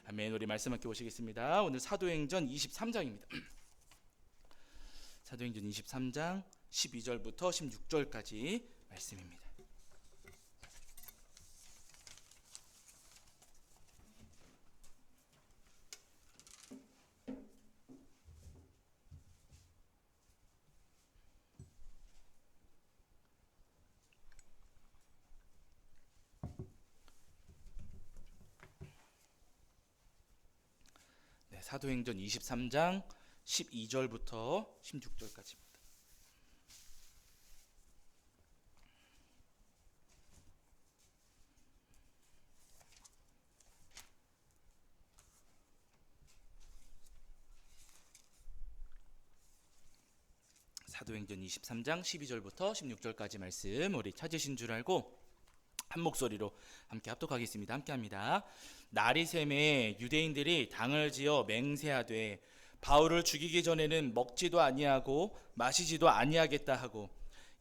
아멘. 우리 말씀 함께 보시겠습니다. 오늘 사도행전 23장입니다. 사도행전 23장 12절부터 16절까지 말씀입니다. 네, 사도행전 23장 12절부터 16절까지입니다. 사도행전 23장 12절부터 16절까지 말씀 우리 찾으신 줄 알고 한 목소리로 함께 합독하겠습니다. 함께 합니다. 날이 새매 유대인들이 당을 지어 맹세하되 바울을 죽이기 전에는 먹지도 아니하고 마시지도 아니하겠다 하고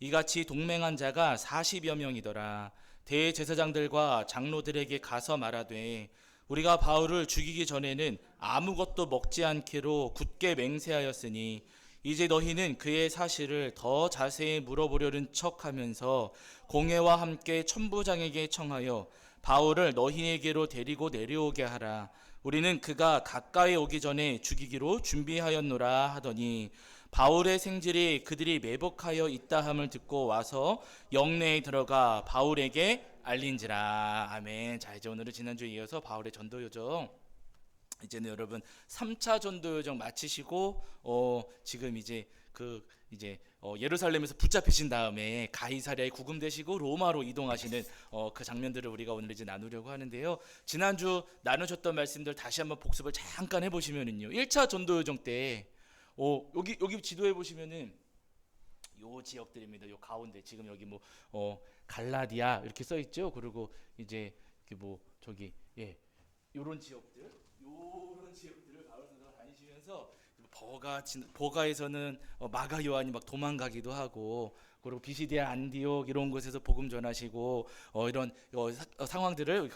이같이 동맹한 자가 40여 명이더라. 대제사장들과 장로들에게 가서 말하되 우리가 바울을 죽이기 전에는 아무것도 먹지 않기로 굳게 맹세하였으니 이제 너희는 그의 사실을 더 자세히 물어보려는 척하면서 공회와 함께 천부장에게 청하여 바울을 너희에게로 데리고 내려오게 하라. 우리는 그가 가까이 오기 전에 죽이기로 준비하였노라 하더니 바울의 생질이 그들이 매복하여 있다 함을 듣고 와서 영내에 들어가 바울에게 알린지라. 아멘. 자, 이제 오늘은 지난주에 이어서 바울의 전도 요정, 이제는 여러분 3차 전도 여정 마치시고 지금 이제 예루살렘에서 붙잡히신 다음에 가이사랴에 구금되시고 로마로 이동하시는 그 장면들을 우리가 오늘 이제 나누려고 하는데요. 지난주 나누셨던 말씀들 다시 한번 복습을 잠깐 해보시면은요. 1차 전도 여정 때 여기 지도해 보시면은 요 지역들입니다. 요 가운데 지금 여기 갈라디아 이렇게 써 있죠. 그리고 이제 요런 지역들을 바울 사도가 다니시면서 버가에서는 마가 요한이 막 도망가기도 하고, 그리고 비시디아 안디옥 이런 곳에서 복음 전하시고 이런 상황들을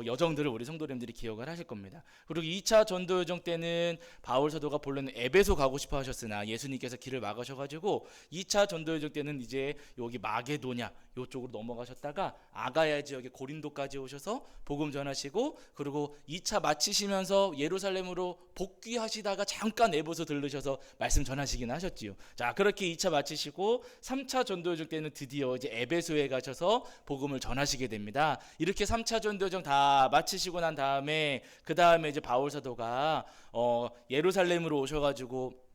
여정들을 우리 성도님들이 기억을 하실 겁니다. 그리고 2차 전도 여정 때는 바울 사도가 본래는 에베소 가고 싶어 하셨으나 예수님께서 길을 막으셔가지고 2차 전도 여정 때는 이제 여기 마게도냐 요쪽으로 넘어가셨다가 아가야 지역의 고린도까지 오셔서 복음 전하시고, 그리고 2차 마치시면서 예루살렘으로 복귀하시다가 잠깐 에베소 들르셔서 말씀 전하시긴 하셨지요. 자, 그렇게 2차 마치시고 3차 전도여정 때는 드디어 이제 에베소에 가셔서 복음을 전하시게 됩니다. 이렇게 3차 전도여정 다 마치시고 난 다음에 그 다음에 이제 바울 사도가 예루살렘으로 오셔가지고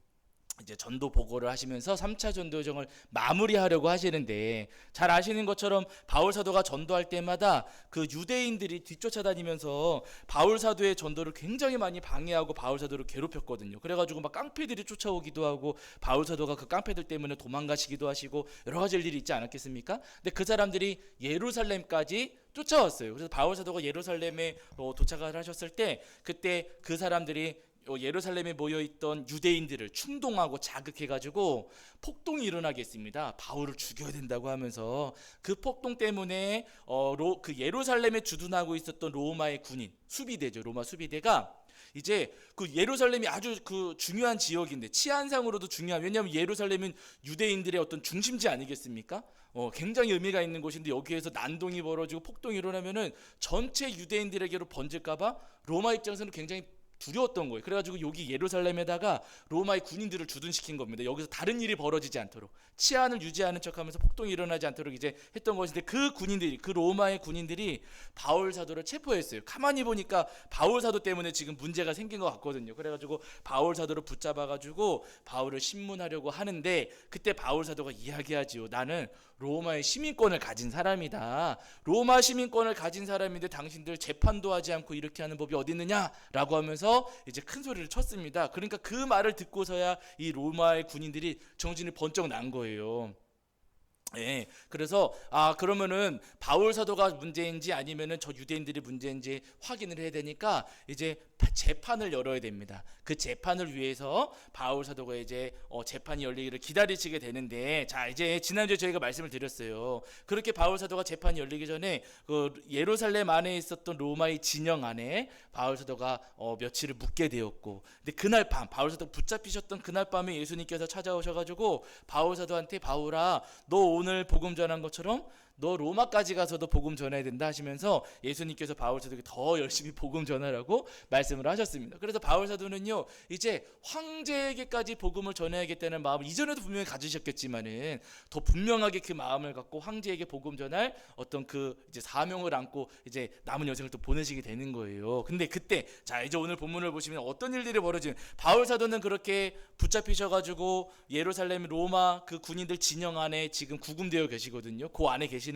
이제 전도 보고를 하시면서 3차 전도 여정을 마무리하려고 하시는데, 잘 아시는 것처럼 바울 사도가 전도할 때마다 그 유대인들이 뒤쫓아다니면서 바울 사도의 전도를 굉장히 많이 방해하고 바울 사도를 괴롭혔거든요. 그래가지고 막 깡패들이 쫓아오기도 하고 바울 사도가 그 깡패들 때문에 도망가시기도 하시고 여러 가지 일이 있지 않았겠습니까? 근데 그 사람들이 예루살렘까지 쫓아왔어요. 그래서 바울 사도가 예루살렘에 도착을 하셨을 때 그때 그 사람들이 예루살렘에 모여있던 유대인들을 충동하고 자극해가지고 폭동이 일어나게 했습니다. 바울을 죽여야 된다고 하면서 그 폭동 때문에 그 예루살렘에 주둔하고 있었던 로마의 군인 수비대죠. 로마 수비대가 이제 그 예루살렘이 아주 그 중요한 지역인데, 치안상으로도 중요한, 왜냐하면 예루살렘은 유대인들의 어떤 중심지 아니겠습니까? 굉장히 의미가 있는 곳인데 여기에서 난동이 벌어지고 폭동이 일어나면은 전체 유대인들에게로 번질까봐 로마 입장에서는 굉장히 두려웠던 거예요. 그래가지고 여기 예루살렘에다가 로마의 군인들을 주둔시킨 겁니다. 여기서 다른 일이 벌어지지 않도록, 치안을 유지하는 척하면서 폭동이 일어나지 않도록 이제 했던 것인데, 그 로마의 군인들이 바울 사도를 체포했어요. 가만히 보니까 바울 사도 때문에 지금 문제가 생긴 것 같거든요. 그래가지고 바울 사도를 붙잡아가지고 바울을 신문하려고 하는데, 그때 바울 사도가 이야기하지요. 나는 로마의 시민권을 가진 사람이다. 로마 시민권을 가진 사람인데 당신들 재판도 하지 않고 이렇게 하는 법이 어디 있느냐라고 하면서 이제 큰 소리를 쳤습니다. 그러니까 그 말을 듣고서야 이 로마의 군인들이 정신이 번쩍 난 거예요. 예, 그래서 그러면은 바울 사도가 문제인지 아니면은 저 유대인들이 문제인지 확인을 해야 되니까 이제 재판을 열어야 됩니다. 그 재판을 위해서 바울 사도가 이제 재판이 열리기를 기다리시게 되는데, 자 이제 지난주에 저희가 말씀을 드렸어요. 그렇게 바울 사도가 재판이 열리기 전에 그 예루살렘 안에 있었던 로마의 진영 안에 바울 사도가 며칠을 묵게 되었고, 근데 그날 밤 바울 사도 붙잡히셨던 그날 밤에 예수님께서 찾아오셔가지고 바울 사도한테, 바울아 너 오늘 복음 전한 것처럼 너 로마까지 가서도 복음 전해야 된다 하시면서 예수님께서 바울 사도에게 더 열심히 복음 전하라고 말씀을 하셨습니다. 그래서 바울 사도는요, 이제 황제에게까지 복음을 전해야겠다는 마음을 이전에도 분명히 가지셨겠지만은 더 분명하게 그 마음을 갖고 황제에게 복음 전할 어떤 그 이제 사명을 안고 이제 남은 여생을 또 보내시게 되는 거예요. 근데 그때 자 이제 오늘 본문을 보시면 어떤 일들이 벌어지는, 바울 사도는 그렇게 붙잡히셔가지고 예루살렘 로마 그 군인들 진영 안에 지금 구금되어 계시거든요. 그 안에 계시는데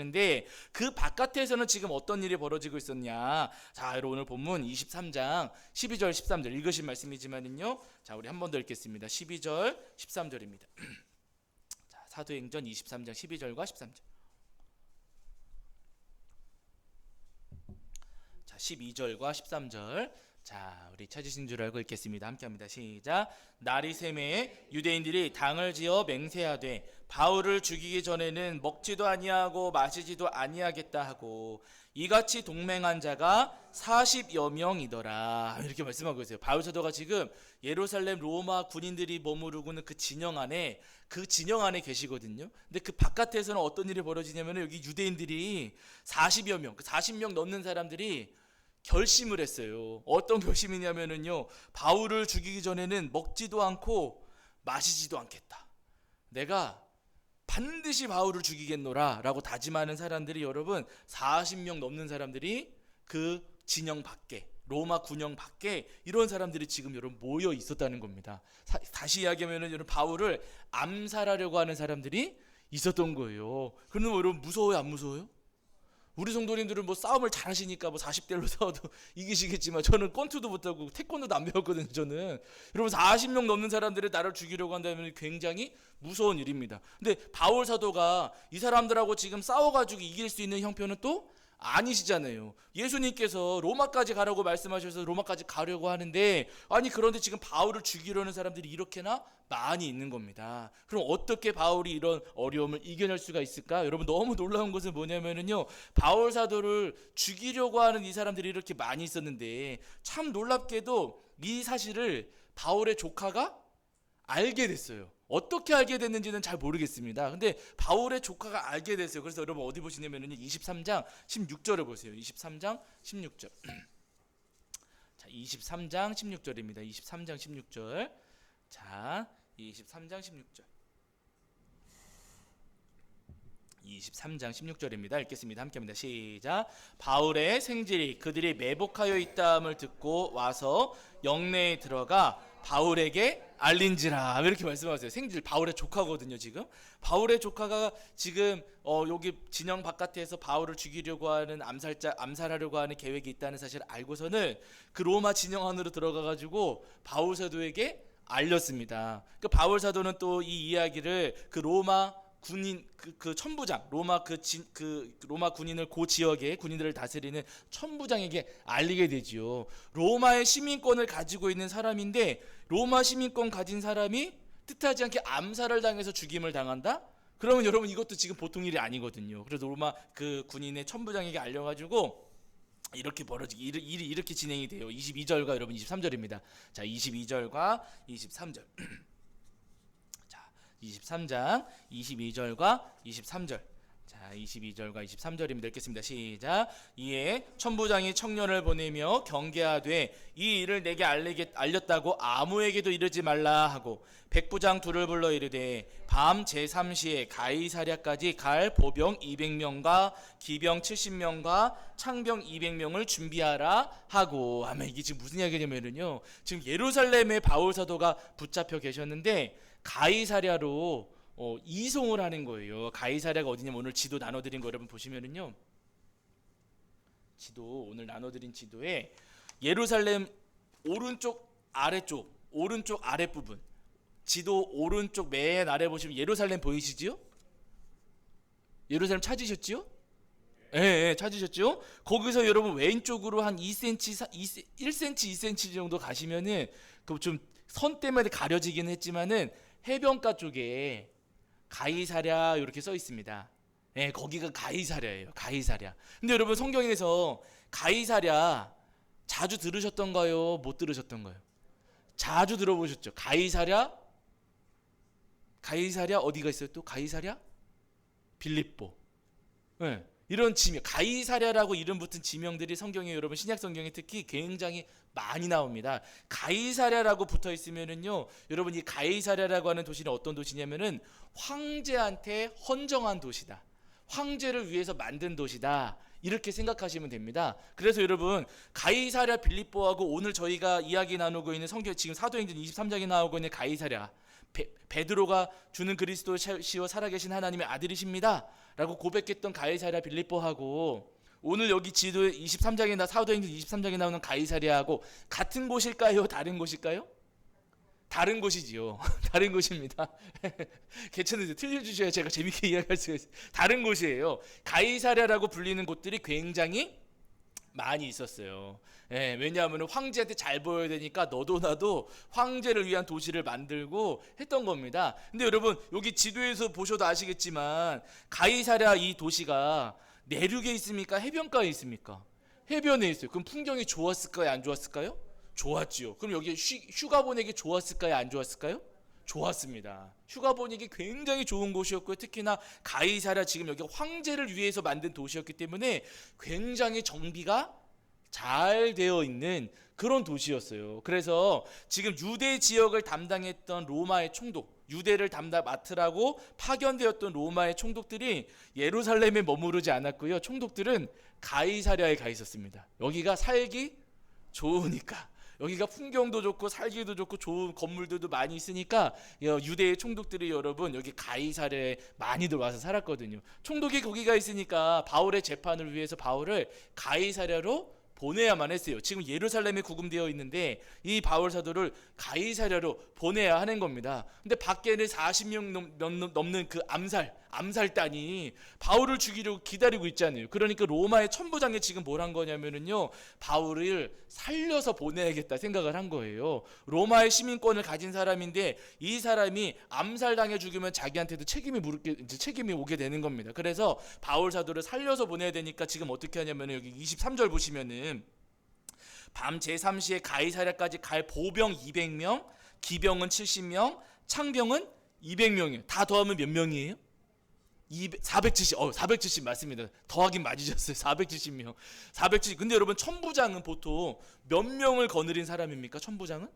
그 바깥에서는 지금 어떤 일이 벌어지고 있었냐. 자 여러분 오늘 본문 23장 12절 13절 읽으신 말씀이지만은요, 자 우리 한 번 더 읽겠습니다. 12절 13절입니다. 자 사도행전 23장 12절과 13절. 자 12절과 13절. 자 우리 찾으신 줄 알고 읽겠습니다. 함께합니다. 시작. 날이 새매에 유대인들이 당을 지어 맹세하되 바울을 죽이기 전에는 먹지도 아니하고 마시지도 아니하겠다 하고 이같이 동맹한 자가 40여 명이더라. 이렇게 말씀하고 있어요. 바울 사도가 지금 예루살렘 로마 군인들이 머무르고는 그 진영 안에 계시거든요. 근데 그 바깥에서는 어떤 일이 벌어지냐면 여기 유대인들이 40여 명, 그 40명 넘는 사람들이 결심을 했어요. 어떤 결심이냐면은요, 바울을 죽이기 전에는 먹지도 않고 마시지도 않겠다. 내가 반드시 바울을 죽이겠노라 라고 다짐하는 사람들이, 여러분 40명 넘는 사람들이 그 진영 밖에, 로마 군영 밖에 이런 사람들이 지금 여러분 모여 있었다는 겁니다. 다시 이야기하면은 여러분 바울을 암살하려고 하는 사람들이 있었던 거예요. 그럼 여러분 무서워요, 안 무서워요? 우리 성도님들은 뭐 싸움을 잘 하시니까 뭐 40대로 싸워도 이기시겠지만 저는 권투도 못하고 태권도도 안 배웠거든요. 저는 여러분 40명 넘는 사람들이 나를 죽이려고 한다면 굉장히 무서운 일입니다. 근데 바울 사도가 이 사람들하고 지금 싸워가지고 이길 수 있는 형편은 또 아니시잖아요. 예수님께서 로마까지 가라고 말씀하셔서 로마까지 가려고 하는데, 아니 그런데 지금 바울을 죽이려는 사람들이 이렇게나 많이 있는 겁니다. 그럼 어떻게 바울이 이런 어려움을 이겨낼 수가 있을까? 여러분 너무 놀라운 것은 뭐냐면은요, 바울 사도를 죽이려고 하는 이 사람들이 이렇게 많이 있었는데 참 놀랍게도 이 사실을 바울의 조카가 알게 됐어요. 어떻게 알게 됐는지는 잘 모르겠습니다. 근데 바울의 조카가 알게 됐어요. 그래서 여러분 어디 보시냐면은 23장 16절을 보세요. 23장 16절. 자, 23장 16절입니다. 23장 16절. 자, 23장 16절. 23장 16절입니다. 읽겠습니다. 함께합니다. 시작. 바울의 생질이 그들이 매복하여 있다함을 듣고 와서 영내에 들어가 바울에게 알린지라. 이렇게 말씀하세요. 생질, 바울의 조카거든요. 지금 바울의 조카가 지금 여기 진영 바깥에서 바울을 죽이려고 하는 암살하려고 하는 계획이 있다는 사실을 알고서는 그 로마 진영 안으로 들어가 가지고 바울 사도에게 알렸습니다. 그 바울 사도는 또 이 이야기를 그 로마 군인 그 천부장, 로마 로마 군인을 그 지역의 군인들을 다스리는 천부장에게 알리게 되지요. 로마의 시민권을 가지고 있는 사람인데 로마 시민권 가진 사람이 뜻하지 않게 암살을 당해서 죽임을 당한다? 그러면 여러분 이것도 지금 보통 일이 아니거든요. 그래서 로마 그 군인의 천부장에게 알려가지고 이렇게 일이 이렇게 진행이 돼요. 22절과 여러분 23절입니다. 자, 22절과 23절. 23장 22절과 23절. 자, 22절과 23절입니다. 읽겠습니다. 시작. 이에 천부장이 청년을 보내며 경계하되 이 일을 내게 알렸다고 아무에게도 이르지 말라 하고 백부장 둘을 불러 이르되 밤 제3시에 가이사랴까지 갈 보병 200명과 기병 70명과 창병 200명을 준비하라 하고. 아마 이게 지금 무슨 이야기냐면요, 지금 예루살렘에 바울 사도가 붙잡혀 계셨는데 가이사랴로 이송을 하는 거예요. 가이사랴가 어디냐면 오늘 지도 나눠드린 거 여러분 보시면은요, 오늘 나눠드린 지도에 예루살렘 오른쪽 아랫부분, 지도 오른쪽 맨 아래 보시면 예루살렘 보이시지요? 예루살렘 찾으셨죠? 예, 예, 찾으셨죠? 거기서 여러분 왼쪽으로 한 2cm, 1cm, 2cm 정도 가시면은 그 좀 선 때문에 가려지긴 했지만은 해변가 쪽에 가이사랴 이렇게 써 있습니다. 예, 거기가 가이사랴예요. 가이사랴. 근데 여러분 성경에서 가이사랴 자주 들으셨던가요? 못 들으셨던가요? 자주 들어보셨죠? 가이사랴 어디가 있어요? 또 가이사랴 빌립보. 예. 이런 지명, 가이사랴라고 이름 붙은 지명들이 성경에 여러분 신약 성경에 특히 굉장히 많이 나옵니다. 가이사랴라고 붙어 있으면은요, 여러분 이 가이사랴라고 하는 도시는 어떤 도시냐면은 황제한테 헌정한 도시다. 황제를 위해서 만든 도시다. 이렇게 생각하시면 됩니다. 그래서 여러분 가이사랴 빌립보하고 오늘 저희가 이야기 나누고 있는 성경 지금 사도행전 23장에 나오고 있는 가이사랴 베드로가 주는 그리스도시요 살아계신 하나님의 아들이십니다 라고 고백했던 가이사랴 빌립보하고 오늘 여기 지도 23장에 사도행전 23장에 나오는 가이사랴하고 같은 곳일까요? 다른 곳일까요? 다른 곳이지요. 다른 곳입니다. 괜찮은데 틀려주셔야 제가 재밌게 이야기할 수가 있어요. 다른 곳이에요. 가이사랴라고 불리는 곳들이 굉장히 많이 있었어요. 예, 왜냐하면 황제한테 잘 보여야 되니까 너도 나도 황제를 위한 도시를 만들고 했던 겁니다. 근데 여러분 여기 지도에서 보셔도 아시겠지만 가이사랴 이 도시가 내륙에 있습니까? 해변가에 있습니까? 해변에 있어요. 그럼 풍경이 좋았을까요? 안 좋았을까요? 좋았지요. 그럼 여기 휴가 보내기 좋았을까요? 안 좋았을까요? 좋았습니다. 휴가 보내기 굉장히 좋은 곳이었고요. 특히나 가이사랴 지금 여기 황제를 위해서 만든 도시였기 때문에 굉장히 정비가 잘 되어 있는 그런 도시였어요. 그래서 지금 유대 지역을 담당했던 로마의 총독, 유대를 맡으라고 파견되었던 로마의 총독들이 예루살렘에 머무르지 않았고요. 총독들은 가이사랴에 가 있었습니다. 여기가 살기 좋으니까. 여기가 풍경도 좋고 살기도 좋고 좋은 건물들도 많이 있으니까 유대의 총독들이 여러분 여기 가이사랴에 많이들 와서 살았거든요. 총독이 거기가 있으니까 바울의 재판을 위해서 바울을 가이사랴로 보내야만 했어요. 지금 예루살렘에 구금되어 있는데 이 바울 사도를 가이사랴로 보내야 하는 겁니다. 근데 밖에는 40명 넘는 그 암살단이 바울을 죽이려고 기다리고 있잖아요. 그러니까 로마의 천부장이 지금 뭘 한 거냐면은요, 바울을 살려서 보내야겠다 생각을 한 거예요. 로마의 시민권을 가진 사람인데 이 사람이 암살당해 죽으면 자기한테도 책임이 오게 되는 겁니다. 그래서 바울 사도를 살려서 보내야 되니까 지금 어떻게 하냐면 여기 23절 보시면은 밤 제3시에 가이사랴까지 갈 보병 200명, 기병은 70명, 창병은 200명이에요. 다 더하면 몇 명이에요? 470 맞습니다. 더하긴 맞으셨어요. 470명. 470. 근데 여러분 천부장은 보통 몇 명을 거느린 사람입니까? 천부장은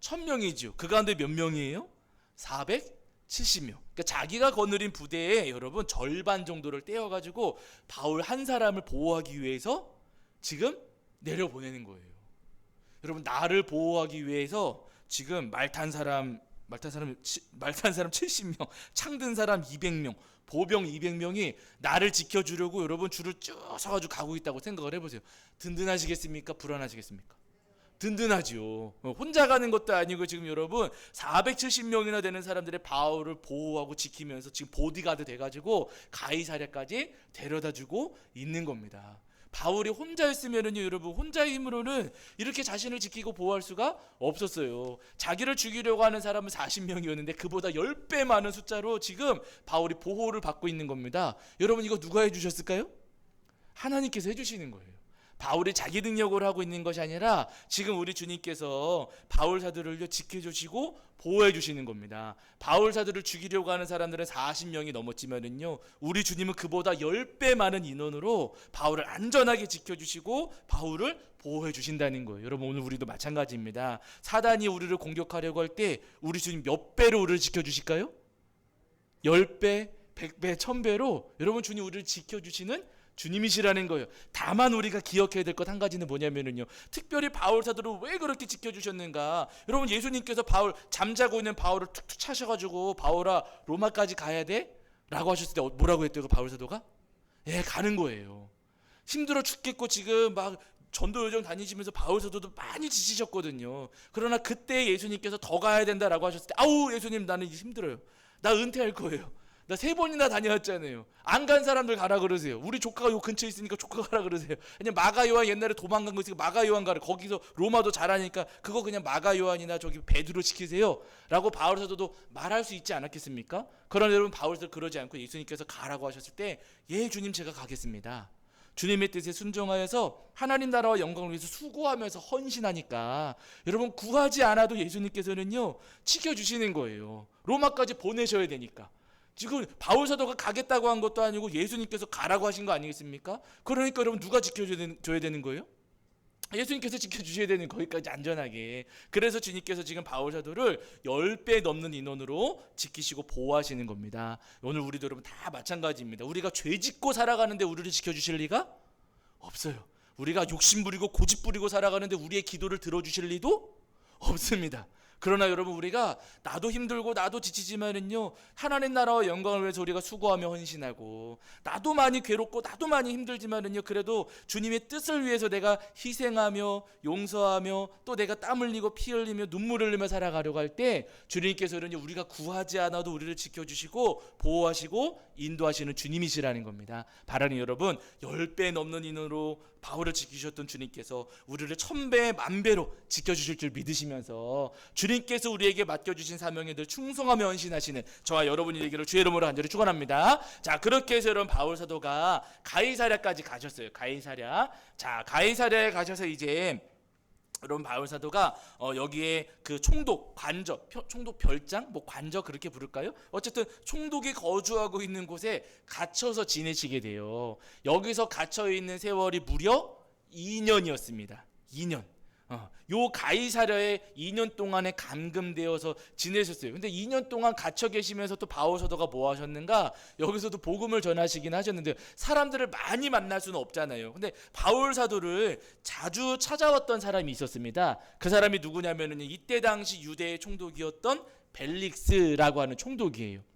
1000명이죠. 그 가운데 몇 명이에요? 470명. 그러니까 자기가 거느린 부대에 여러분 절반 정도를 떼어가지고 바울 한 사람을 보호하기 위해서 지금 내려보내는 거예요. 여러분 나를 보호하기 위해서 지금 말 탄 사람 70명, 창든 사람 200명, 보병 200명이 나를 지켜주려고 여러분 줄을 쭉 서가지고 가고 있다고 생각을 해보세요. 든든하시겠습니까? 불안하시겠습니까? 든든하지요. 혼자 가는 것도 아니고 지금 여러분 470명이나 되는 사람들의 바울을 보호하고 지키면서 지금 보디가드 돼가지고 가이사랴까지 데려다주고 있는 겁니다. 바울이 혼자였으면은요, 여러분 혼자의 힘으로는 이렇게 자신을 지키고 보호할 수가 없었어요. 자기를 죽이려고 하는 사람은 40명이었는데 그보다 10배 많은 숫자로 지금 바울이 보호를 받고 있는 겁니다. 여러분 이거 누가 해주셨을까요? 하나님께서 해주시는 거예요. 바울이 자기 능력으로 하고 있는 것이 아니라 지금 우리 주님께서 바울 사도를 지켜주시고 보호해 주시는 겁니다. 바울 사도를 죽이려고 하는 사람들은 40명이 넘었지만은요, 우리 주님은 그보다 10배 많은 인원으로 바울을 안전하게 지켜주시고 바울을 보호해 주신다는 거예요. 여러분 오늘 우리도 마찬가지입니다. 사단이 우리를 공격하려고 할 때 우리 주님 몇 배로 우리를 지켜주실까요? 10배, 100배, 1000배로 여러분 주님 우리를 지켜주시는 주님이시라는 거예요. 다만 우리가 기억해야 될 것 한 가지는 뭐냐면은요, 특별히 바울 사도를 왜 그렇게 지켜주셨는가. 여러분 예수님께서 잠자고 있는 바울을 툭툭 차셔가지고 바울아 로마까지 가야 돼? 라고 하셨을 때 뭐라고 했대요? 바울 사도가? 예, 가는 거예요. 힘들어 죽겠고 지금 막 전도 여정 다니시면서 바울 사도도 많이 지치셨거든요. 그러나 그때 예수님께서 더 가야 된다라고 하셨을 때 아우 예수님 나는 힘들어요. 나 은퇴할 거예요. 나 3번이나 다녀왔잖아요. 안 간 사람들 가라 그러세요. 우리 조카가 요 근처에 있으니까 조카 가라 그러세요. 그냥 마가 요한 옛날에 도망간 거 있으니까 마가 요한 가라. 거기서 로마도 잘하니까 그거 그냥 마가 요한이나 저기 베드로 시키세요 라고 바울 사도도 말할 수 있지 않았겠습니까? 그러나 여러분, 바울 사도 그러지 않고 예수님께서 가라고 하셨을 때, 예 주님 제가 가겠습니다. 주님의 뜻에 순종하여서 하나님 나라와 영광을 위해서 수고하면서 헌신하니까 여러분, 구하지 않아도 예수님께서는요 지켜주시는 거예요. 로마까지 보내셔야 되니까. 지금 바울 사도가 가겠다고 한 것도 아니고 예수님께서 가라고 하신 거 아니겠습니까? 그러니까 여러분, 누가 지켜줘야 되는 거예요? 예수님께서 지켜주셔야 되는, 거기까지 안전하게. 그래서 주님께서 지금 바울 사도를 10배 넘는 인원으로 지키시고 보호하시는 겁니다. 오늘 우리도 여러분 다 마찬가지입니다. 우리가 죄 짓고 살아가는데 우리를 지켜주실 리가 없어요. 우리가 욕심 부리고 고집 부리고 살아가는데 우리의 기도를 들어주실 리도 없습니다. 그러나 여러분, 우리가 나도 힘들고 나도 지치지만은요, 하나님 나라와 영광을 위해서 우리가 수고하며 헌신하고, 나도 많이 괴롭고 나도 많이 힘들지만은요, 그래도 주님의 뜻을 위해서 내가 희생하며 용서하며 또 내가 땀 흘리고 피 흘리며 눈물 흘리며 살아가려고 할 때 주님께서는 우리가 구하지 않아도 우리를 지켜주시고 보호하시고 인도하시는 주님이시라는 겁니다. 바라는 여러분, 10배 넘는 인원으로 바울을 지키셨던 주님께서 우리를 1000배 만배로 지켜주실 줄 믿으시면서 주님께서 우리에게 맡겨주신 사명에 늘 충성하며 헌신하시는 저와 여러분이 되기를 주의 이름으로 간절히 축원합니다. 자, 그렇게 해서 여러분, 바울 사도가 가이사랴까지 가셨어요. 가이사랴. 자, 가이사랴에 가셔서 이제 여러분, 바울 사도가 여기에 그 총독, 관저, 총독 별장, 뭐 관저 그렇게 부를까요? 어쨌든 총독이 거주하고 있는 곳에 갇혀서 지내시게 돼요. 여기서 갇혀 있는 세월이 무려 2년이었습니다. 2년. 요 가이사랴에 2년 동안에 감금되어서 지내셨어요. 근데 2년 동안 갇혀 계시면서 또 바울 사도가 뭐 하셨는가? 여기서도 복음을 전하시긴 하셨는데 사람들을 많이 만날 수는 없잖아요. 근데 바울 사도를 자주 찾아왔던 사람이 있었습니다. 그 사람이 누구냐면은 이때 당시 유대의 총독이었던 벨릭스라고 하는 총독이에요.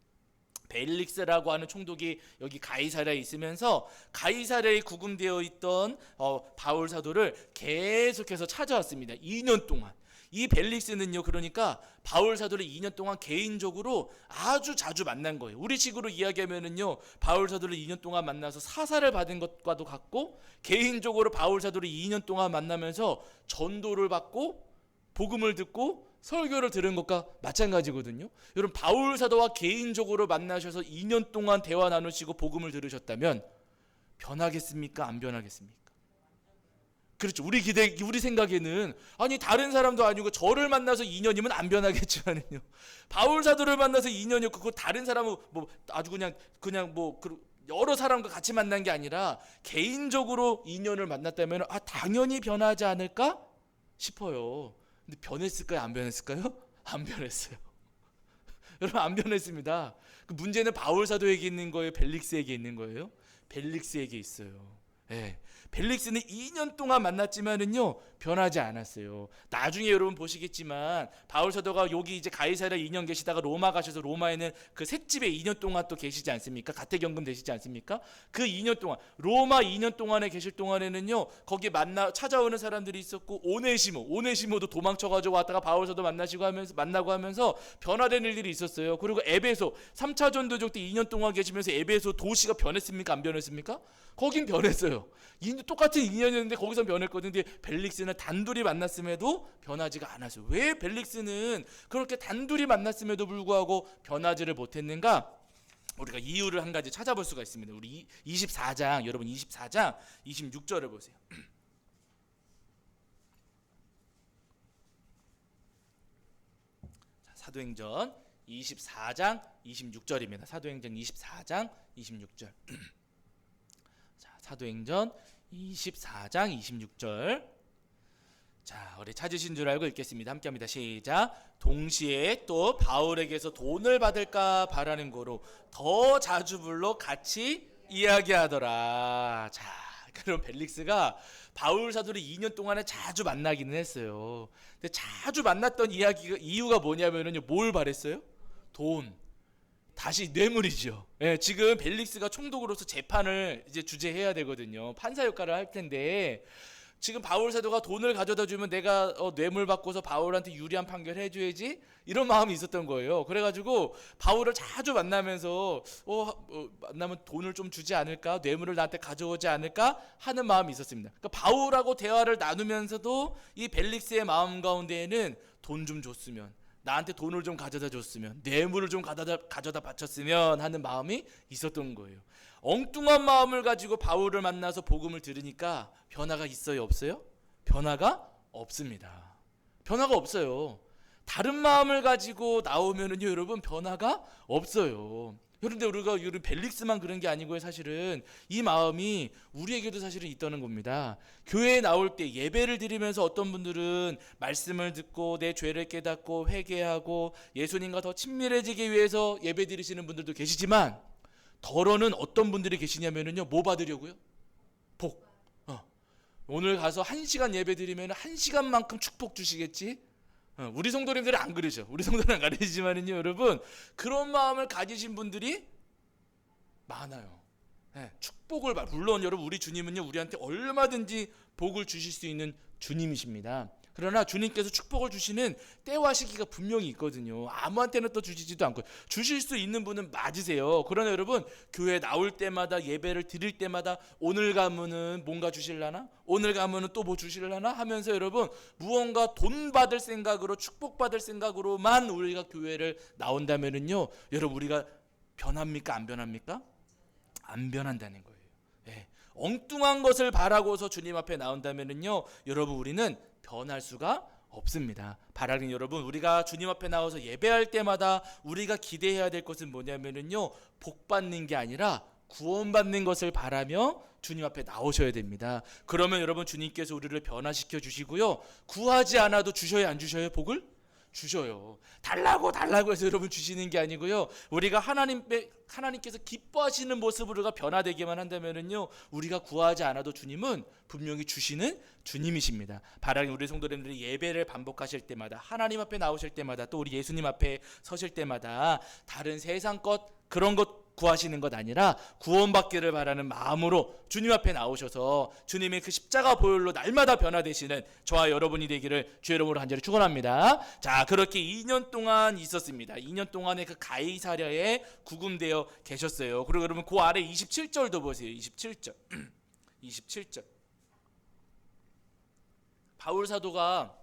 벨릭스라고 하는 총독이 여기 가이사랴에 있으면서 가이사랴에 구금되어 있던 바울 사도를 계속해서 찾아왔습니다. 2년 동안. 이 벨릭스는요, 그러니까 바울 사도를 2년 동안 개인적으로 아주 자주 만난 거예요. 우리식으로 이야기하면은요, 바울 사도를 2년 동안 만나서 사사를 받은 것과도 같고, 개인적으로 바울 사도를 2년 동안 만나면서 전도를 받고 복음을 듣고 설교를 들은 것과 마찬가지거든요. 여러분, 바울 사도와 개인적으로 만나셔서 2년 동안 대화 나누시고 복음을 들으셨다면 변하겠습니까? 안 변하겠습니까? 그렇죠. 우리 생각에는 아니, 다른 사람도 아니고 저를 만나서 2년이면 안 변하겠지만요. 바울 사도를 만나서 2년이었고, 그거 다른 사람은 뭐 아주 그냥 뭐 여러 사람과 같이 만난 게 아니라 개인적으로 2년을 만났다면 당연히 변하지 않을까 싶어요. 근데 변했을까요? 안 변했을까요? 안 변했어요. 여러분, 안 변했습니다. 그 문제는 바울 사도에게 있는 거예요? 벨릭스에게 있는 거예요? 벨릭스에게 있어요. 예. 벨릭스는 2년 동안 만났지만은요, 변하지 않았어요. 나중에 여러분 보시겠지만 바울 사도가 여기 이제 가이사랴 2년 계시다가 로마 가셔서 로마에는 그 셋집에 2년 동안 또 계시지 않습니까? 가택연금 되시지 않습니까? 그 2년 동안, 로마 2년 동안에 계실 동안에는요, 거기 찾아오는 사람들이 있었고, 오네시모도 도망쳐가지고 왔다가 바울 사도 만나고 하면서 변화되는 일들이 있었어요. 그리고 에베소 3차 전도적 때 2년 동안 계시면서 에베소 도시가 변했습니까? 안 변했습니까? 거긴 변했어요. 똑같은 2년이었는데 거기서 변했거든요. 근데 벨릭스는 단둘이 만났음에도 변하지가 않았어요. 왜 벨릭스는 그렇게 단둘이 만났음에도 불구하고 변하지를 못했는가? 우리가 이유를 한 가지 찾아볼 수가 있습니다. 우리 24장, 여러분 24장 26절을 보세요. 사도행전 24장 26절입니다. 사도행전 24장 26절. 자, 사도행전 24장 26절. 자, 우리 찾으신 줄 알고 읽겠습니다. 함께합니다. 시작. 동시에 또 바울에게서 돈을 받을까 바라는 거로 더 자주 불러 같이 이야기하더라. 자, 그럼 벨릭스가 바울 사도를 2년 동안에 자주 만나기는 했어요. 근데 자주 만났던 이유가 뭐냐면요, 뭘 바랬어요? 돈. 다시 뇌물이죠. 예, 지금 벨릭스가 총독으로서 재판을 이제 주재해야 되거든요. 판사 역할을 할 텐데 지금 바울 사도가 돈을 가져다 주면 내가 뇌물 받고서 바울한테 유리한 판결 해줘야지, 이런 마음이 있었던 거예요. 그래가지고 바울을 자주 만나면서 만나면 돈을 좀 주지 않을까, 뇌물을 나한테 가져오지 않을까 하는 마음이 있었습니다. 그러니까 바울하고 대화를 나누면서도 이 벨릭스의 마음 가운데에는 돈 좀 줬으면, 나한테 돈을 좀 가져다 줬으면, 뇌물을 좀 가져다 바쳤으면 하는 마음이 있었던 거예요. 엉뚱한 마음을 가지고 바울을 만나서 복음을 들으니까 변화가 있어요, 없어요? 변화가 없습니다. 변화가 없어요. 다른 마음을 가지고 나오면은요, 여러분, 변화가 없어요. 그런데 우리가 벨릭스만 그런 게 아니고요, 사실은 이 마음이 우리에게도 사실은 있다는 겁니다. 교회에 나올 때 예배를 드리면서 어떤 분들은 말씀을 듣고 내 죄를 깨닫고 회개하고 예수님과 더 친밀해지기 위해서 예배 드리시는 분들도 계시지만, 덜어는 어떤 분들이 계시냐면요, 뭐 받으려고요? 복. 오늘 가서 1시간 예배 드리면 1시간만큼 축복 주시겠지? 우리 성도님들은 안 그러죠. 우리 성도는 안 가르치지만은요, 여러분, 그런 마음을 가지신 분들이 많아요. 축복을 물론 여러분, 우리 주님은요, 우리한테 얼마든지 복을 주실 수 있는 주님이십니다. 그러나 주님께서 축복을 주시는 때와 시기가 분명히 있거든요. 아무한테나 또 주시지도 않고, 주실 수 있는 분은 맞으세요. 그러나 여러분, 교회 나올 때마다 예배를 드릴 때마다 오늘 가면은 뭔가 주실라나, 오늘 가면은 또 뭐 주실라나 하면서 여러분, 무언가 돈 받을 생각으로, 축복 받을 생각으로만 우리가 교회를 나온다면은요, 여러분, 우리가 변합니까, 안 변합니까? 안 변한다는 거예요. 엉뚱한 것을 바라고서 주님 앞에 나온다면은요, 여러분, 우리는 변할 수가 없습니다. 바라는 여러분, 우리가 주님 앞에 나와서 예배할 때마다 우리가 기대해야 될 것은 뭐냐면은요, 복 받는 게 아니라 구원받는 것을 바라며 주님 앞에 나오셔야 됩니다. 그러면 여러분, 주님께서 우리를 변화시켜 주시고요, 구하지 않아도 주셔요, 안 주셔요? 복을 주셔요. 달라고 해서 여러분 주시는 게 아니고요, 우리가 하나님께서 기뻐하시는 모습으로 우리가 변화되기만 한다면은요, 우리가 구하지 않아도 주님은 분명히 주시는 주님이십니다. 바라는 우리 성도님들이 예배를 반복하실 때마다, 하나님 앞에 나오실 때마다, 또 우리 예수님 앞에 서실 때마다 다른 세상 것, 그런 것 구하시는 것 아니라 구원받기를 바라는 마음으로 주님 앞에 나오셔서 주님의 그 십자가 보혈로 날마다 변화되시는 저와 여러분이 되기를 주의 이름으로 간절히 축원합니다. 자, 그렇게 2년 동안 있었습니다. 2년 동안에 그 가이사랴에 구금되어 계셨어요. 그리고 여러분, 그 아래 27절도 보세요. 27절. 27절. 바울 사도가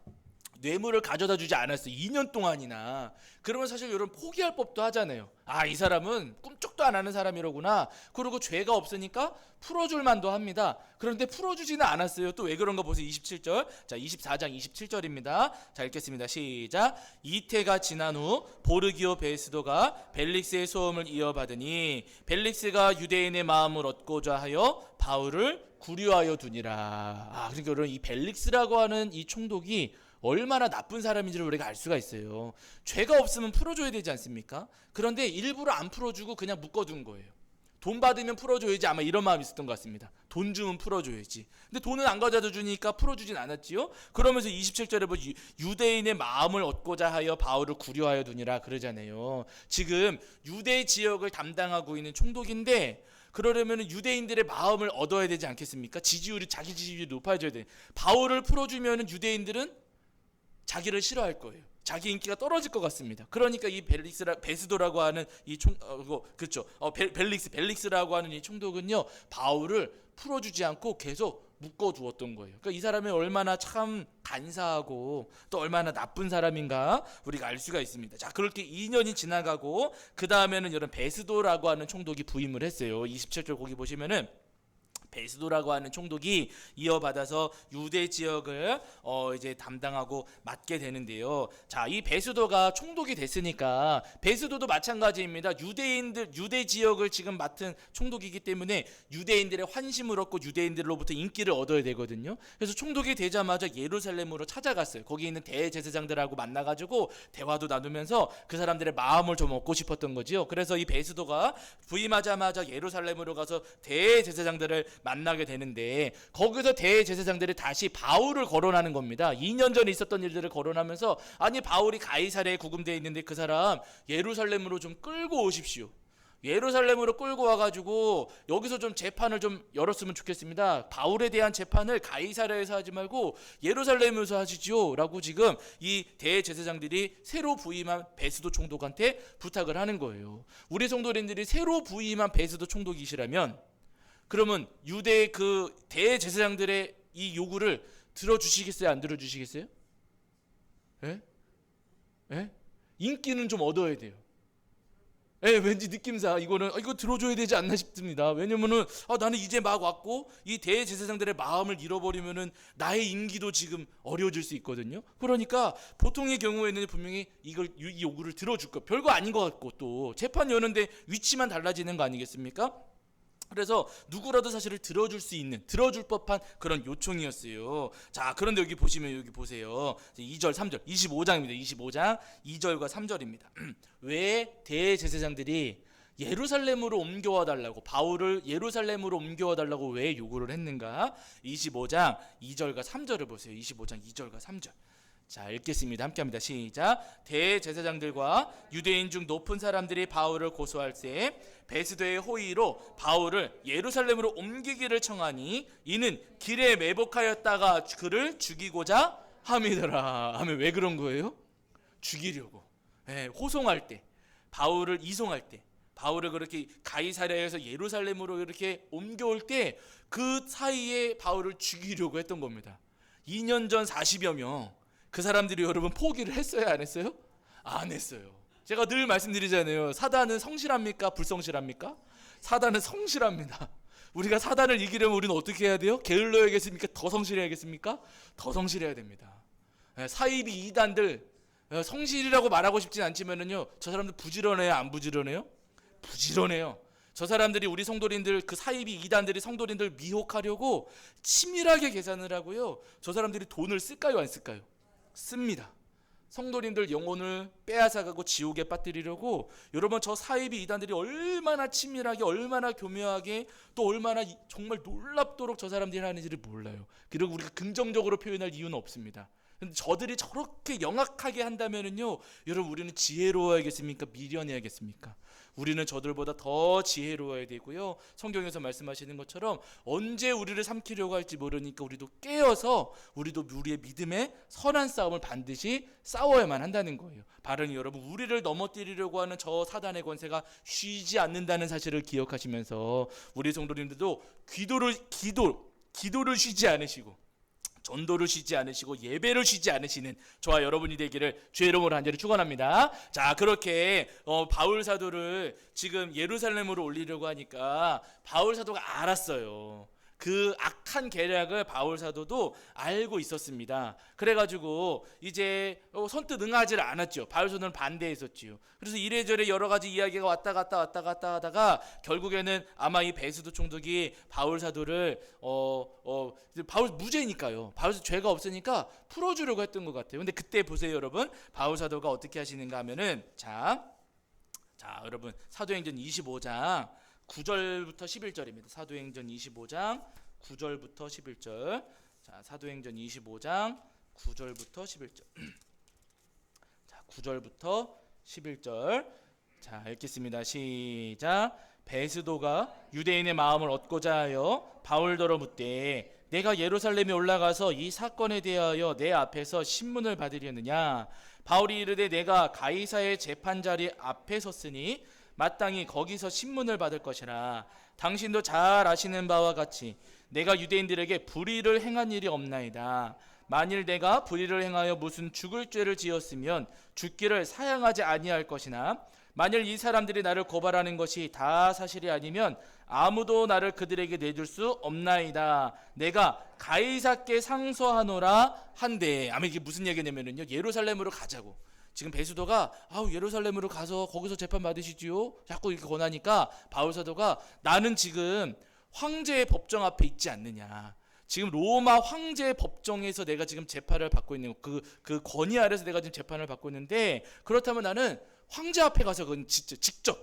뇌물을 가져다 주지 않았어요. 2년 동안이나. 그러면 사실 여러분, 포기할 법도 하잖아요. 이 사람은 꿈쩍도 안 하는 사람이로구나. 그리고 죄가 없으니까 풀어줄 만도 합니다. 그런데 풀어주지는 않았어요. 또 왜 그런가 보세요. 27절. 자, 24장 27절입니다. 자, 읽겠습니다. 시작. 이태가 지난 후 보르기오 베스도가 벨릭스의 소음을 이어받으니 벨릭스가 유대인의 마음을 얻고자 하여 바울을 구류하여 두니라. 그러니까 여러분, 이 벨릭스라고 하는 이 총독이 얼마나 나쁜 사람인지를 우리가 알 수가 있어요. 죄가 없으면 풀어줘야 되지 않습니까? 그런데 일부러 안 풀어주고 그냥 묶어둔 거예요. 돈 받으면 풀어줘야지, 아마 이런 마음이 있었던 것 같습니다. 돈 주면 풀어줘야지. 근데 돈은 안 가져다 주니까 풀어주진 않았지요. 그러면서 27절에 뭐 유대인의 마음을 얻고자 하여 바울을 구려하여 두니라 그러잖아요. 지금 유대 지역을 담당하고 있는 총독인데, 그러려면 유대인들의 마음을 얻어야 되지 않겠습니까? 자기 지지율이 높아져야 돼. 바울을 풀어주면 유대인들은 자기를 싫어할 거예요. 자기 인기가 떨어질 것 같습니다. 그러니까 이 베스도라고 하는 이 벨릭스라고 하는 이 총독은요, 바울을 풀어주지 않고 계속 묶어두었던 거예요. 그러니까 이 사람이 얼마나 참 간사하고 또 얼마나 나쁜 사람인가 우리가 알 수가 있습니다. 자, 그렇게 2년이 지나가고 그 다음에는 여러분, 베스도라고 하는 총독이 부임을 했어요. 27절 거기 보시면은 베스도라고 하는 총독이 이어받아서 유대 지역을 이제 담당하고 맡게 되는데요. 자, 이 베스도가 총독이 됐으니까 베스도도 마찬가지입니다. 유대 지역을 지금 맡은 총독이기 때문에 유대인들의 환심을 얻고 유대인들로부터 인기를 얻어야 되거든요. 그래서 총독이 되자마자 예루살렘으로 찾아갔어요. 거기 있는 대제사장들하고 만나가지고 대화도 나누면서 그 사람들의 마음을 좀 얻고 싶었던 거지요. 그래서 이 베스도가 부임하자마자 예루살렘으로 가서 대제사장들을 만나게 되는데, 거기서 대제사장들이 다시 바울을 거론하는 겁니다. 2년 전에 있었던 일들을 거론하면서, 아니 바울이 가이사랴에 구금되어 있는데 그 사람 예루살렘으로 좀 끌고 오십시오. 예루살렘으로 끌고 와가지고 여기서 좀 재판을 좀 열었으면 좋겠습니다. 바울에 대한 재판을 가이사랴에서 하지 말고 예루살렘에서 하시지요 라고 지금 이 대제사장들이 새로 부임한 베스도 총독한테 부탁을 하는 거예요. 우리 성도님들이 새로 부임한 베스도 총독이시라면 그러면 유대의 그 대제사장들의 이 요구를 들어주시겠어요? 안 들어주시겠어요? 예? 예? 인기는 좀 얻어야 돼요. 예, 왠지 느낌상 이거는 이거 들어줘야 되지 않나 싶습니다. 왜냐면은 나는 이제 막 왔고 이 대제사장들의 마음을 잃어버리면은 나의 임기도 지금 어려워질 수 있거든요. 그러니까 보통의 경우에는 분명히 이 요구를 들어줄 거 별거 아닌 것 같고 또 재판 여는데 위치만 달라지는 거 아니겠습니까? 그래서 누구라도 사실을 들어줄 수 있는, 들어줄 법한 그런 요청이었어요. 자, 그런데 여기 보시면 여기 보세요. 2절, 3절, 25장입니다. 25장 2절과 3절입니다. 왜 대제사장들이 예루살렘으로 옮겨와 달라고, 바울을 예루살렘으로 옮겨와 달라고 왜 요구를 했는가? 25장 2절과 3절을 보세요. 25장 2절과 3절. 자, 읽겠습니다. 함께합니다. 시작. 대제사장들과 유대인 중 높은 사람들이 바울을 고소할 때 베스도의 호의로 바울을 예루살렘으로 옮기기를 청하니 이는 길에 매복하였다가 그를 죽이고자 함이더라. 하면 왜 그런 거예요? 죽이려고. 호송할 때, 바울을 이송할 때, 바울을 그렇게 가이사랴에서 예루살렘으로 이렇게 옮겨올 때 그 사이에 바울을 죽이려고 했던 겁니다. 2년 전 40여 명 그 사람들이 여러분 포기를 했어요? 안 했어요? 안 했어요. 제가 늘 말씀드리잖아요. 사단은 성실합니까? 불성실합니까? 사단은 성실합니다. 우리가 사단을 이기려면 우리는 어떻게 해야 돼요? 게을러야겠습니까? 더 성실해야겠습니까? 더 성실해야 됩니다. 사이비 이단들 성실이라고 말하고 싶진 않지만은요, 저 사람들 부지런해요? 안 부지런해요? 부지런해요. 저 사람들이 우리 성도님들 그 사이비 이단들이 성도님들 미혹하려고 치밀하게 계산을 하고요. 저 사람들이 돈을 쓸까요? 안 쓸까요? 씁니다. 성도님들 영혼을 빼앗아가고 지옥에 빠뜨리려고. 여러분, 저 사이비 이단들이 얼마나 치밀하게, 얼마나 교묘하게, 또 얼마나 정말 놀랍도록 저 사람들이 하는지를 몰라요. 그리고 우리가 긍정적으로 표현할 이유는 없습니다. 근데 저들이 저렇게 영악하게 한다면은요, 여러분, 우리는 지혜로워야겠습니까? 미련해야겠습니까? 우리는 저들보다 더 지혜로워야 되고요. 성경에서 말씀하시는 것처럼 언제 우리를 삼키려고 할지 모르니까 우리도 깨어서 우리도 우리의 믿음의 선한 싸움을 반드시 싸워야만 한다는 거예요. 바로 여러분, 우리를 넘어뜨리려고 하는 저 사단의 권세가 쉬지 않는다는 사실을 기억하시면서 우리 성도님들도 기도를 쉬지 않으시고 전도를 쉬지 않으시고 예배를 쉬지 않으시는 저와 여러분이 되기를 주의 이름으로 간절히 축원합니다. 자, 그렇게 바울 사도를 지금 예루살렘으로 올리려고 하니까 바울 사도가 알았어요. 그 악한 계략을 바울 사도도 알고 있었습니다. 그래가지고 이제 선뜻 응하지를 않았죠. 바울 사도는 반대했었지요. 그래서 이래저래 여러 가지 이야기가 왔다 갔다 하다가 결국에는 아마 이 베스도 총독이 바울 사도를 바울 무죄니까요. 바울 사도 죄가 없으니까 풀어주려고 했던 것 같아요. 근데 그때 보세요, 여러분. 바울 사도가 어떻게 하시는가 하면은 자 여러분, 사도행전 25장 9절부터 11절입니다. 사도행전 25장 9절부터 11절. 자, 사도행전 25장 9절부터 11절. 자, 9절부터 11절. 자, 읽겠습니다. 시작. 베스도가 유대인의 마음을 얻고자 하여 바울더러 묻되 내가 예루살렘에 올라가서 이 사건에 대하여 내 앞에서 신문을 받으려느냐. 바울이 이르되 내가 가이사의 재판자리 앞에 섰으니 마땅히 거기서 신문을 받을 것이라. 당신도 잘 아시는 바와 같이 내가 유대인들에게 불의를 행한 일이 없나이다. 만일 내가 불의를 행하여 무슨 죽을 죄를 지었으면 죽기를 사양하지 아니할 것이나 만일 이 사람들이 나를 고발하는 것이 다 사실이 아니면 아무도 나를 그들에게 내줄 수 없나이다. 내가 가이사께 상소하노라 한데. 아마 이게 무슨 얘기냐면요, 예루살렘으로 가자고. 지금 베스도가 예루살렘으로 가서 거기서 재판 받으시지요? 자꾸 이렇게 권하니까 바울 사도가 나는 지금 황제의 법정 앞에 있지 않느냐. 지금 로마 황제의 법정에서 내가 지금 재판을 받고 있는 그 권위 아래서 내가 지금 재판을 받고 있는데 그렇다면 나는 황제 앞에 가서 직접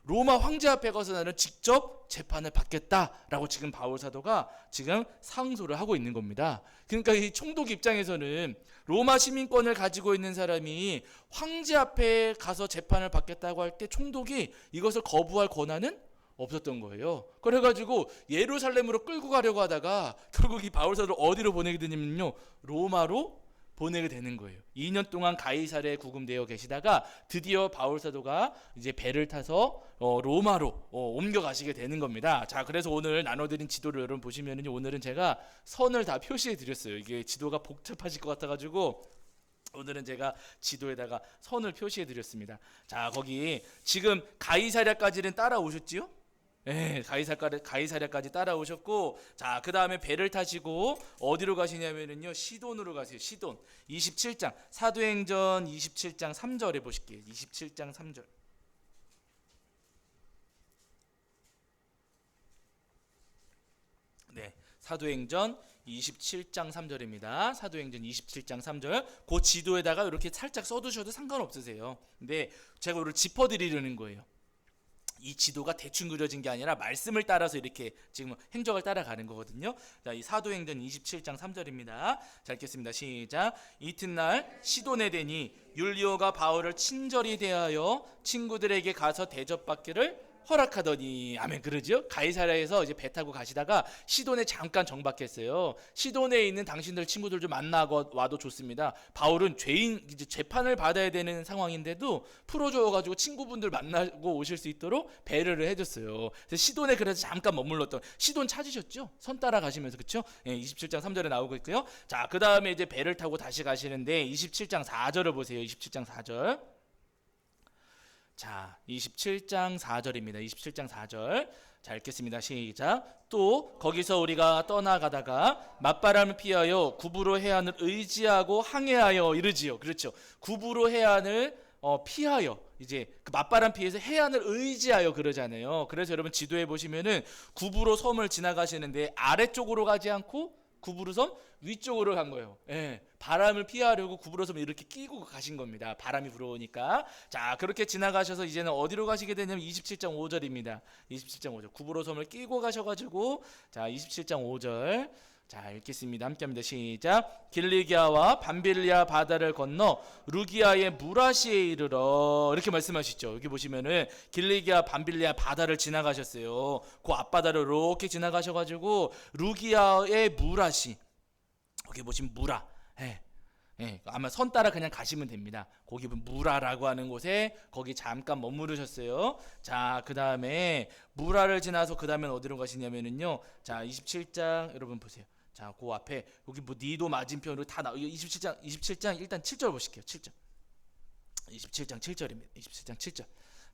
로마 황제 앞에 가서 나는 직접 재판을 받겠다라고 지금 바울 사도가 지금 상소를 하고 있는 겁니다. 그러니까 이 총독 입장에서는 로마 시민권을 가지고 있는 사람이 황제 앞에 가서 재판을 받겠다고 할 때 총독이 이것을 거부할 권한은 없었던 거예요. 그래가지고 예루살렘으로 끌고 가려고 하다가 결국 이 바울 사도를 어디로 보내게 되냐면요, 로마로 보내게 되는 거예요. 2년 동안 가이사랴에 구금되어 계시다가 드디어 바울 사도가 이제 배를 타서 로마로 옮겨가시게 되는 겁니다. 자, 그래서 오늘 나눠드린 지도를 여러분 보시면은 오늘은 제가 선을 다 표시해 드렸어요. 이게 지도가 복잡하실 것 같아가지고 오늘은 제가 지도에다가 선을 표시해 드렸습니다. 자, 거기 지금 가이사랴까지는 따라오셨지요? 네, 가이사랴까지 따라오셨고, 자, 그 다음에 배를 타시고 어디로 가시냐면은요, 시돈으로 가세요. 시돈. 27장 사도행전 27장 3절에 보실게요. 27장 3절. 네, 사도행전 27장 3절입니다. 사도행전 27장 3절. 그 지도에다가 이렇게 살짝 써두셔도 상관없으세요. 근데 제가 오늘 짚어드리려는 거예요. 이 지도가 대충 그려진 게 아니라 말씀을 따라서 이렇게 지금 행적을 따라가는 거거든요. 자, 이 사도행전 27장 3절입니다. 자, 읽겠습니다. 시작. 이튿날 시돈에 되니 율리오가 바울을 친절히 대하여 친구들에게 가서 대접받기를 허락하더니, 아멘. 그러죠? 가이사랴에서 이제 배 타고 가시다가 시돈에 잠깐 정박했어요. 시돈에 있는 당신들 친구들 좀 만나고 와도 좋습니다. 바울은 죄인, 이제 재판을 받아야 되는 상황인데도 풀어줘가지고 친구분들 만나고 오실 수 있도록 배려를 해줬어요. 그래서 시돈에 그래서 잠깐 머물렀던, 시돈 찾으셨죠? 선 따라 가시면서, 그쵸? 예, 27장 3절에 나오고 있고요. 자, 그 다음에 이제 배를 타고 다시 가시는데 27장 4절을 보세요. 27장 4절. 자, 27장 4절입니다. 27장 4절. 자, 읽겠습니다. 시작. 또 거기서 우리가 떠나가다가 맞바람을 피하여 구브로 해안을 의지하고 항해하여 이르지요. 그렇죠. 구브로 해안을 피하여, 이제 그 맞바람 피해서 해안을 의지하여 그러잖아요. 그래서 여러분 지도에 보시면은 구브로 섬을 지나가시는데 아래쪽으로 가지 않고 구브로 섬 위쪽으로 간 거예요. 예, 바람을 피하려고 구브로 섬을 이렇게 끼고 가신 겁니다. 바람이 불어오니까. 자, 그렇게 지나가셔서 이제는 어디로 가시게 되냐면 27장 5절입니다. 27장 5절. 구브로 섬을 끼고 가셔가지고, 자, 27장 5절. 자, 읽겠습니다. 함께합니다. 시작. 길리기아와 밤빌리아 바다를 건너 루기아의 무라시에 이르러, 이렇게 말씀하시죠. 여기 보시면은 길리기아 밤빌리아 바다를 지나가셨어요. 그 앞바다를 이렇게 지나가셔가지고 루기아의 무라시, 거기 보시면 무라, 아마 선 따라 그냥 가시면 됩니다. 거기 무라라고 하는 곳에 거기 잠깐 머무르셨어요. 자, 그 다음에 무라를 지나서 그 다음에 어디로 가시냐면은요, 자, 27장 여러분 보세요. 자, 그 앞에 여기 뭐 니도 맞은편으로 다 나와. 27장 일단 7절 보실게요. 7절. 27장 7절입니다. 27장 7절.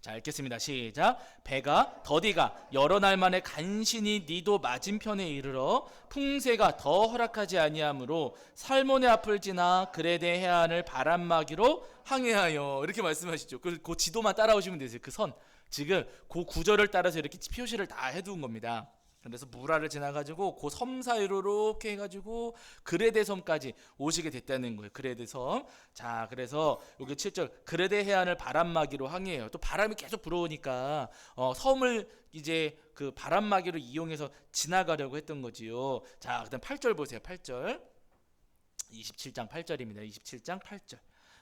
자, 읽겠습니다. 시작. 배가 더디가 여러 날 만에 간신히 니도 맞은편에 이르러 풍세가 더 허락하지 아니하므로 살몬의 앞을 지나 그레데 해안을 바람막이로 항해하여, 이렇게 말씀하시죠. 그 지도만 따라오시면 되세요. 그 선, 지금 그 구절을 따라서 이렇게 표시를 다 해두은 겁니다. 그래서 무라를 지나가지고 그 섬 사이로 이렇게 해가지고 그레데 섬까지 오시게 됐다는 거예요. 그레데 섬. 자, 그래서 여기 7절 그레데 해안을 바람막이로 항해해요. 또 바람이 계속 불어오니까 섬을 이제 그 바람막이로 이용해서 지나가려고 했던 거지요. 자, 그다음 8절 보세요. 8절. 27장 8절입니다. 27장 8절.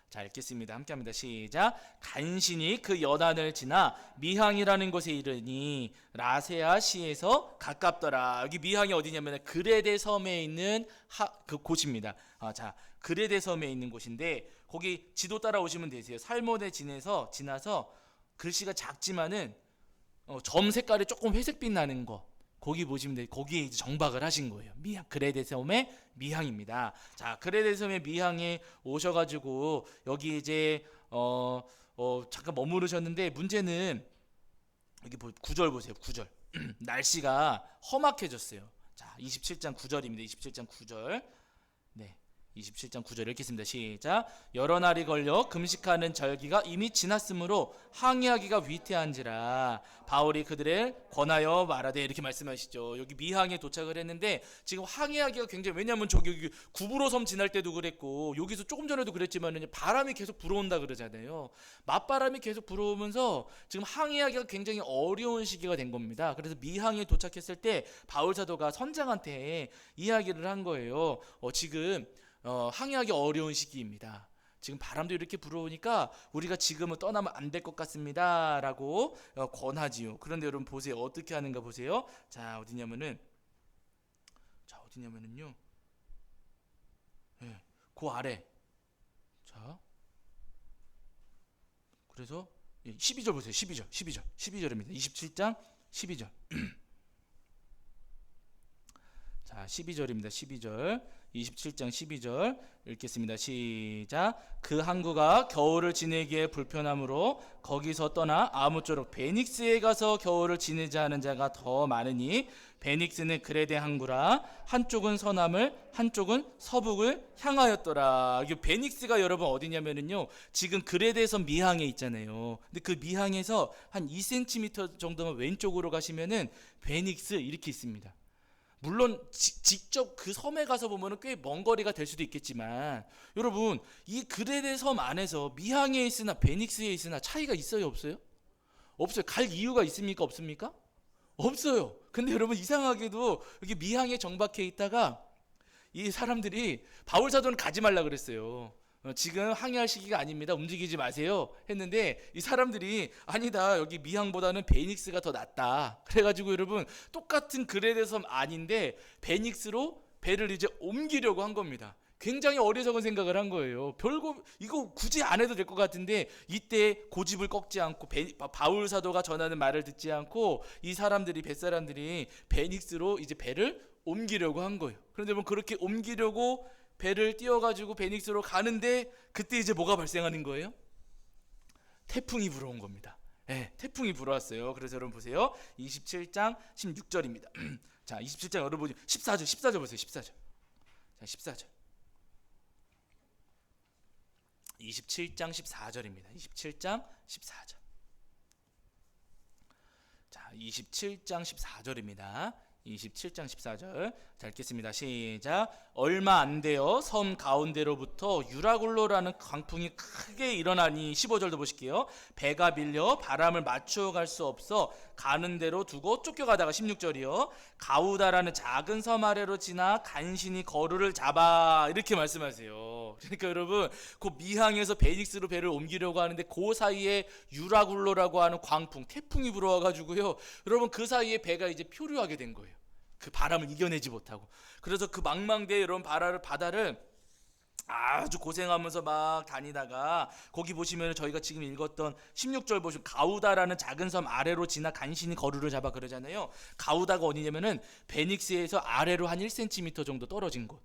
자, 읽겠습니다. 함께합니다. 시작. 간신히 그 연안을 지나 미항이라는 곳에 이르니 라세아 시에서 가깝더라. 여기 미항이 어디냐면 그레데 섬에 있는 그 곳입니다. 자, 그레데 섬에 있는 곳인데 거기 지도 따라 오시면 되세요. 살몬에 지나서 글씨가 작지만은 점 색깔이 조금 회색빛 나는 거, 거기 보시면 돼요. 거기에 이제 정박을 하신 거예요. 미항, 그레데 섬의 미항입니다. 자, 그레데 섬의 미항에 오셔가지고 여기 이제 잠깐 머무르셨는데 문제는 여기 9절 보세요. 9절. 날씨가 험악해졌어요. 자, 27장 9절입니다. 27장 9절. 네, 27장 9절 읽겠습니다. 시작. 여러 날이 걸려 금식하는 절기가 이미 지났으므로 항해하기가 위태한지라 바울이 그들을 권하여 말하되 이렇게 말씀하시죠. 여기 미항에 도착을 했는데 지금 항해하기가 굉장히, 왜냐하면 저기 구브로 섬 지날 때도 그랬고 여기서 조금 전에도 그랬지만 바람이 계속 불어온다 그러잖아요. 맞바람이 계속 불어오면서 지금 항해하기가 굉장히 어려운 시기가 된 겁니다. 그래서 미항에 도착했을 때 바울 사도가 선장한테 이야기를 한 거예요. 지금 항해하기 어려운 시기입니다. 지금 바람도 이렇게 불어오니까 우리가 지금은 떠나면 안 될 것 같습니다 라고 권하지요. 그런데 여러분 보세요. 어떻게 하는가 보세요. 자, 어디냐면은요, 그 아래, 자, 그래서 12절 보세요. 12절입니다. 27장 12절. 자, 12절입니다. 12절. 27장 12절 읽겠습니다. 시작. 그 항구가 겨울을 지내기에 불편하므로 거기서 떠나 아무쪼록 베닉스에 가서 겨울을 지내자 하는 자가 더 많으니 베닉스는 그레데 항구라. 한쪽은 서남을 한쪽은 서북을 향하였더라. 이 베닉스가 여러분 어디냐면은요, 지금 그레데 섬 미항에 있잖아요. 근데 그 미항에서 한 2cm 정도만 왼쪽으로 가시면은 베닉스 이렇게 있습니다. 물론 직접 그 섬에 가서 보면 꽤 먼 거리가 될 수도 있겠지만 여러분, 이 그레데 섬 안에서 미항에 있으나 베닉스에 있으나 차이가 있어요, 없어요? 없어요. 갈 이유가 있습니까, 없습니까? 없어요. 근데 여러분 이상하게도 여기 미항에 정박해 있다가 이 사람들이 바울 사도는 가지 말라 그랬어요. 지금 항해할 시기가 아닙니다. 움직이지 마세요 했는데 이 사람들이 아니다, 여기 미항보다는 베닉스가 더 낫다. 그래가지고 여러분 똑같은 그레데 섬 아닌데 베닉스로 배를 이제 옮기려고 한 겁니다. 굉장히 어리석은 생각을 한 거예요. 별거 이거 굳이 안 해도 될 것 같은데 이때 고집을 꺾지 않고 바울 사도가 전하는 말을 듣지 않고 이 사람들이, 뱃사람들이 베닉스로 이제 배를 옮기려고 한 거예요. 그런데 뭐 그렇게 옮기려고 배를 띄워가지고 베닉스로 가는데 그때 이제 뭐가 발생하는 거예요? 태풍이 불어온 겁니다. 네, 태풍이 불어왔어요. 그래서 여러분 보세요. 27장 16절입니다. 자, 27장 여러분 14절 보세요. 14절. 자, 14절. 27장 14절입니다. 27장 14절. 자, 27장 14절입니다. 27장 14절. 자, 읽겠습니다. 시작. 얼마 안 되어 섬 가운데로부터 유라굴로라는 광풍이 크게 일어나니 15절도 보실게요. 배가 밀려 바람을 맞추어 갈 수 없어 가는 대로 두고 쫓겨가다가 16절이요. 가우다라는 작은 섬 아래로 지나 간신히 거루를 잡아, 이렇게 말씀하세요. 그러니까 여러분 그 미항에서 베닉스로 배를 옮기려고 하는데 그 사이에 유라굴로라고 하는 광풍, 태풍이 불어와가지고요, 여러분 그 사이에 배가 이제 표류하게 된 거예요. 그 바람을 이겨내지 못하고. 그래서 그 망망대해 여러분 바다를 아주 고생하면서 막 다니다가 거기 보시면 저희가 지금 읽었던 16절 보시면 가우다라는 작은 섬 아래로 지나 간신히 거루를 잡아 그러잖아요. 가우다가 어디냐면은 베닉스에서 아래로 한 1cm 정도 떨어진 곳.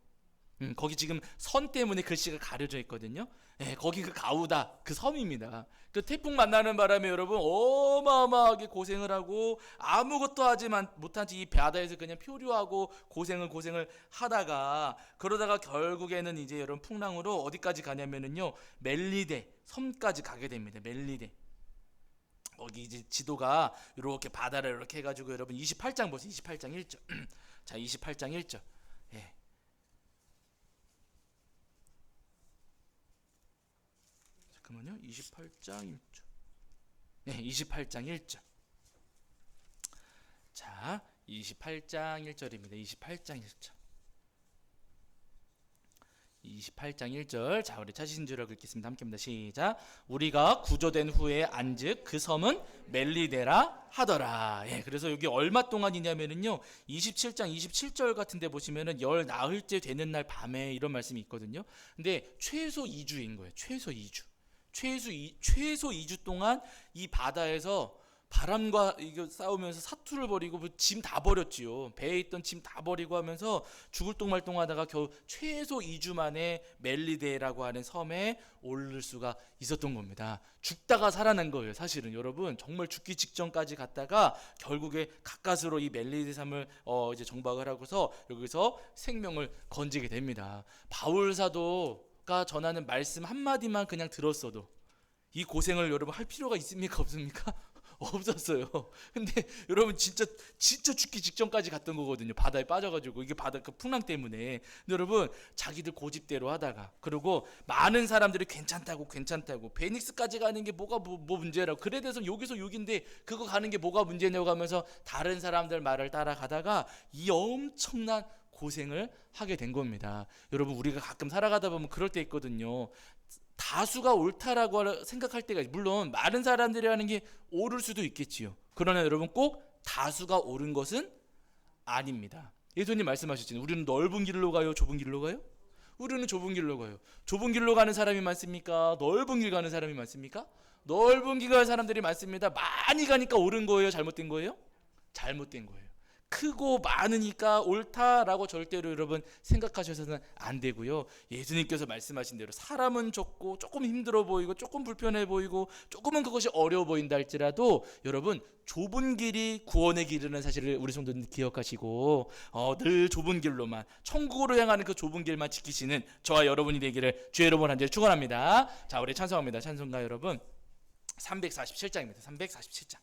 거기 지금 선 때문에 글씨가 가려져 있거든요. 네, 거기 그 가우다 그 섬입니다. 그 태풍 만나는 바람에 여러분 어마어마하게 고생을 하고 아무것도 하지 못한 채 이 바다에서 그냥 표류하고 고생을 하다가 그러다가 결국에는 이제 여러분 풍랑으로 어디까지 가냐면은요, 멜리데 섬까지 가게 됩니다. 멜리데. 거기 이제 지도가 이렇게 바다를 이렇게 해가지고 여러분 28장 보세요. 28장 1절. 자, 28장 1절. 예. 잠깐만요. 28장 1절. 네, 28장 1절. 자, 28장 1절입니다. 28장 1절. 28장 1절. 자, 우리 찾으신 줄 알고 읽겠습니다. 함께입니다. 시작. 우리가 구조된 후에 안즉 그 섬은 멜리데라 하더라. 예, 그래서 여기 얼마 동안이냐면은요, 27장 27절 같은데 보시면은 열 나흘째 되는 날 밤에 이런 말씀이 있거든요. 근데 최소 2주인 거예요. 최소 2주. 최소 2주 동안 이 바다에서 바람과 이거 싸우면서 사투를 벌이고 짐 다 버렸지요. 배에 있던 짐 다 버리고 하면서 죽을 똥말똥하다가 겨우 최소 2주 만에 멜리데라고 하는 섬에 오를 수가 있었던 겁니다. 죽다가 살아난 거예요. 사실은 여러분 정말 죽기 직전까지 갔다가 결국에 가까스로 이 멜리데 섬을 이제 정박을 하고서 여기서 생명을 건지게 됩니다. 바울 사도가 전하는 말씀 한마디만 그냥 들었어도 이 고생을 여러분 할 필요가 있습니까? 없습니까? 없었어요. 근데 여러분 진짜 죽기 직전까지 갔던 거거든요. 바다에 빠져가지고 이게 바다 그 풍랑 때문에. 근데 여러분 자기들 고집대로 하다가 그리고 많은 사람들이 괜찮다고 베닉스까지 가는 게 뭐가 뭐 문제라고 그래 돼서 여기서 여긴데 그거 가는 게 뭐가 문제냐고 하면서 다른 사람들 말을 따라가다가 이 엄청난 고생을 하게 된 겁니다. 여러분 우리가 가끔 살아가다 보면 그럴 때 있거든요. 다수가 옳다라고 생각할 때가 물론 많은 사람들이 하는 게 옳을 수도 있겠지요. 그러나 여러분 꼭 다수가 옳은 것은 아닙니다. 예수님 말씀하셨잖아요. 우리는 넓은 길로 가요, 좁은 길로 가요? 우리는 좁은 길로 가요. 좁은 길로 가는 사람이 많습니까? 넓은 길 가는 사람이 많습니까? 넓은 길 가는 사람들이 많습니다. 많이 가니까 옳은 거예요, 잘못된 거예요? 잘못된 거예요. 크고 많으니까 옳다라고 절대로 여러분 생각하셔서는 안 되고요. 예수님께서 말씀하신 대로 사람은 적고 조금 힘들어 보이고 조금 불편해 보이고 조금은 그것이 어려워 보인다 할지라도 여러분 좁은 길이 구원의 길이라는 사실을 우리 성도님 기억하시고 늘 좁은 길로만 천국으로 향하는 그 좁은 길만 지키시는 저와 여러분이 되기를 주의 이름으로 간절히 축원합니다. 자, 우리 찬송합니다. 찬송가 여러분 347장입니다. 347장.